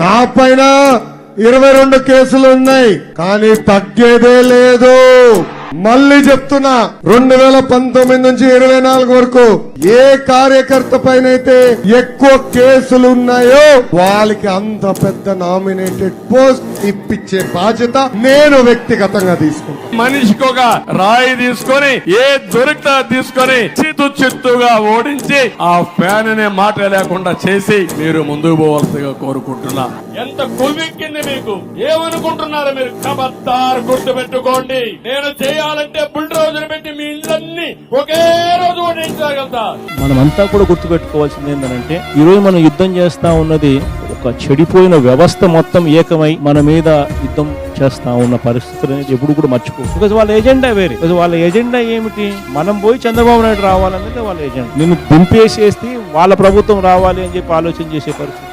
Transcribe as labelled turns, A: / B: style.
A: నా పైన 22 కేసులు ఉన్నాయి, కానీ తగ్గేదే లేదు. మళ్ళీ చెప్తున్నా, 2019 నుంచి 24 వరకు ఏ కార్యకర్త పైన అయితే ఎక్కువ కేసులు ఉన్నాయో వాళ్ళకి అంత పెద్ద నామినేటెడ్ పోస్ట్ ఇప్పించే బాధ్యత నేను వ్యక్తిగతంగా తీసుకుంటాను.
B: మనిషికి ఒక రాయి తీసుకొని ఏ దొరికితే తీసుకొని చిత్తుగా ఓడించి ఆ ఫ్యాన్ అనే మాట లేకుండా చేసి మీరు ముందుకు పోవాల్సిగా కోరుకుంటున్నా. ఎంత కొవ్వెక్కింది మీకు, ఏమనుకుంటున్నారు మీరు? ఖబర్దార్ గుర్తు పెట్టుకోండి, నేను చేయాలంటే బుల్డోజర్ పెట్టి మీ ఇళ్ళన్ని ఒకే రోజు ఓడించగలుగుతా.
C: మనమంతా కూడా గుర్తు పెట్టుకోవాల్సింది ఏంటంటే, ఈ రోజు మనం యుద్ధం చేస్తా ఉన్నది ఒక చెడిపోయిన వ్యవస్థ మొత్తం ఏకమై మన మీద యుద్ధం చేస్తా ఉన్న పరిస్థితులు అనేది ఎప్పుడు కూడా మర్చిపో. బికాజ్ వాళ్ళ ఎజెండా వేరే. వాళ్ళ ఎజెండా ఏమిటి? మనం పోయి చంద్రబాబు నాయుడు రావాలనేది వాళ్ళ ఎజెండా. నిన్ను దింపేసేసి వాళ్ళ ప్రభుత్వం రావాలి అని చెప్పి ఆలోచన చేసే పరిస్థితి